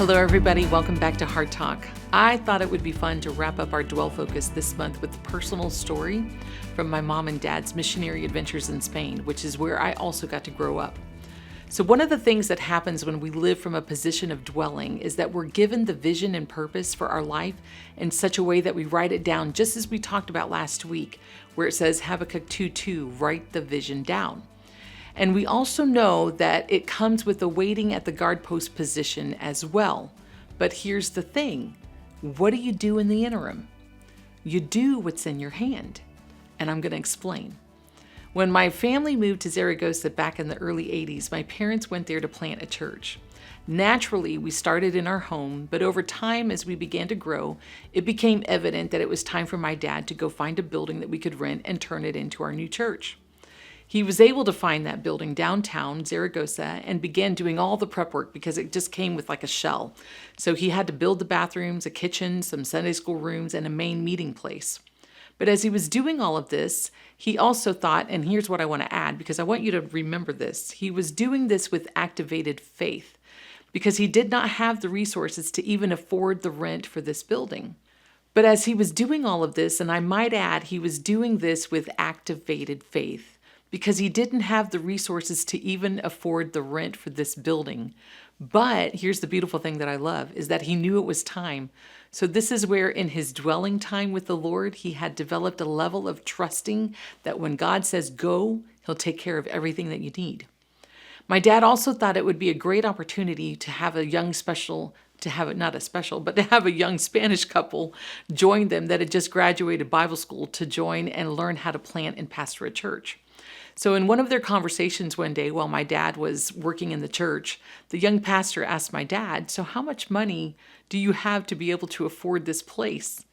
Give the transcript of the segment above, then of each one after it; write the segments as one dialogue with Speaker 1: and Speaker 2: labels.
Speaker 1: Hello, everybody. Welcome back to Heart Talk. I thought it would be fun to wrap up our Dwell Focus this month with a personal story from my mom and dad's missionary adventures in Spain, which is where I also got to grow up. So one of the things that happens when we live from a position of dwelling is that we're given the vision and purpose for our life in such a way that we write it down, just as we talked about last week, where it says Habakkuk 2:2, write the vision down. And we also know that it comes with a waiting at the guard post position as well. But here's the thing. What do you do in the interim? You do what's in your hand. And I'm going to explain. When my family moved to Zaragoza back in the early 80s, my parents went there to plant a church. Naturally, we started in our home, but over time as we began to grow, it became evident that it was time for my dad to go find a building that we could rent and turn it into our new church. He was able to find that building downtown Zaragoza and began doing all the prep work because it just came with like a shell. So he had to build the bathrooms, a kitchen, some Sunday school rooms, and a main meeting place. But as he was doing all of this, he also thought, and here's what I want to add because I want you to remember this, he was doing this with activated faith because he did not have the resources to even afford the rent for this building. But as he was doing all of this, and I might add, he was doing this with activated faith, because he didn't have the resources to even afford the rent for this building. But here's the beautiful thing that I love, is that he knew it was time. So this is where in his dwelling time with the Lord, he had developed a level of trusting that when God says go, he'll take care of everything that you need. My dad also thought it would be a great opportunity to have a young to have a young Spanish couple join them that had just graduated Bible school to join and learn how to plant and pastor a church. So in one of their conversations one day while my dad was working in the church, the young pastor asked my dad, so how much money do you have to be able to afford this place?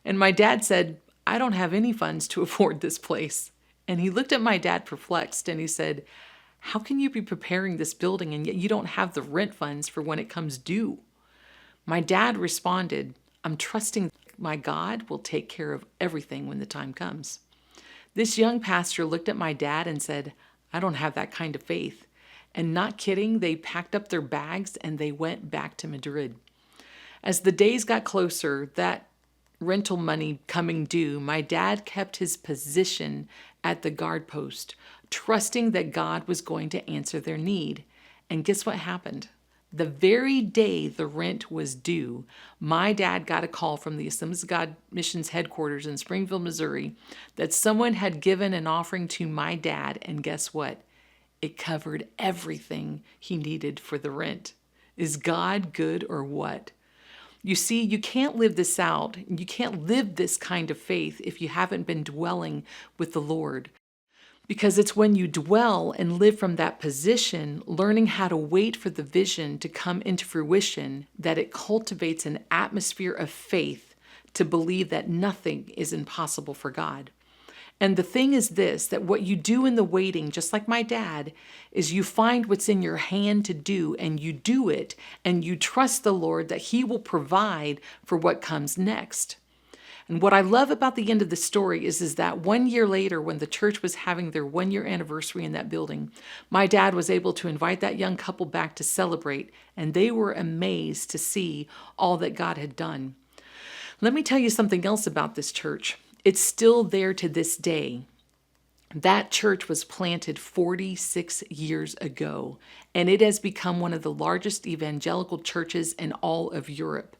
Speaker 1: And my dad said, I don't have any funds to afford this place. And he looked at my dad perplexed and he said, how can you be preparing this building and yet you don't have the rent funds for when it comes due? My dad responded, I'm trusting my God will take care of everything when the time comes. This young pastor looked at my dad and said, I don't have that kind of faith. And not kidding, they packed up their bags and they went back to Madrid. As the days got closer, that rental money coming due, my dad kept his position at the guard post, trusting that God was going to answer their need. And guess what happened? The very day the rent was due, my dad got a call from the Assemblies of God Missions headquarters in Springfield, Missouri, that someone had given an offering to my dad, and guess what? It covered everything he needed for the rent. Is God good or what? You see, you can't live this out. You can't live this kind of faith if you haven't been dwelling with the Lord. Because it's when you dwell and live from that position, learning how to wait for the vision to come into fruition, that it cultivates an atmosphere of faith to believe that nothing is impossible for God. And the thing is this, that what you do in the waiting, just like my dad, is you find what's in your hand to do and you do it and you trust the Lord that he will provide for what comes next. And what I love about the end of the story is that 1 year later, when the church was having their 1 year anniversary in that building, my dad was able to invite that young couple back to celebrate, and they were amazed to see all that God had done. Let me tell you something else about this church. It's still there to this day. That church was planted 46 years ago, and it has become one of the largest evangelical churches in all of Europe.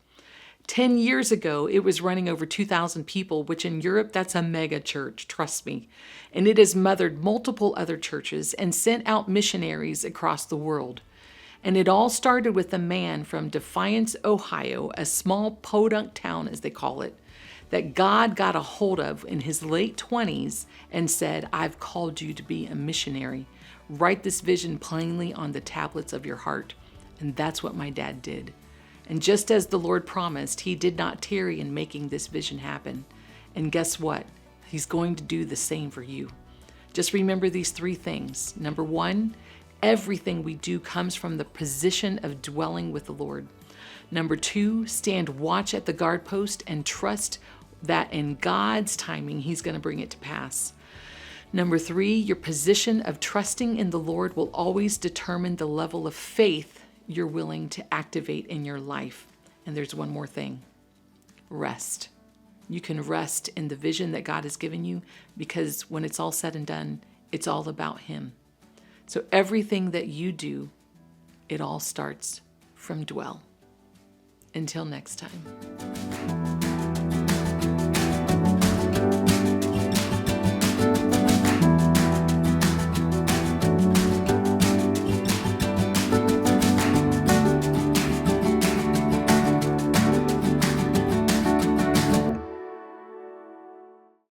Speaker 1: 10 years ago, it was running over 2,000 people, which in Europe, that's a mega church, trust me. And it has mothered multiple other churches and sent out missionaries across the world. And it all started with a man from Defiance, Ohio, a small podunk town, as they call it, that God got a hold of in his late 20s and said, I've called you to be a missionary. Write this vision plainly on the tablets of your heart. And that's what my dad did. And just as the Lord promised, he did not tarry in making this vision happen. And guess what? He's going to do the same for you. Just remember these three things. Number one, everything we do comes from the position of dwelling with the Lord. Number two, stand watch at the guard post and trust that in God's timing, he's going to bring it to pass. Number three, your position of trusting in the Lord will always determine the level of faith you're willing to activate in your life. And there's one more thing: rest. You can rest in the vision that God has given you, because when it's all said and done, it's all about Him. So everything that you do, it all starts from dwell. Until next time.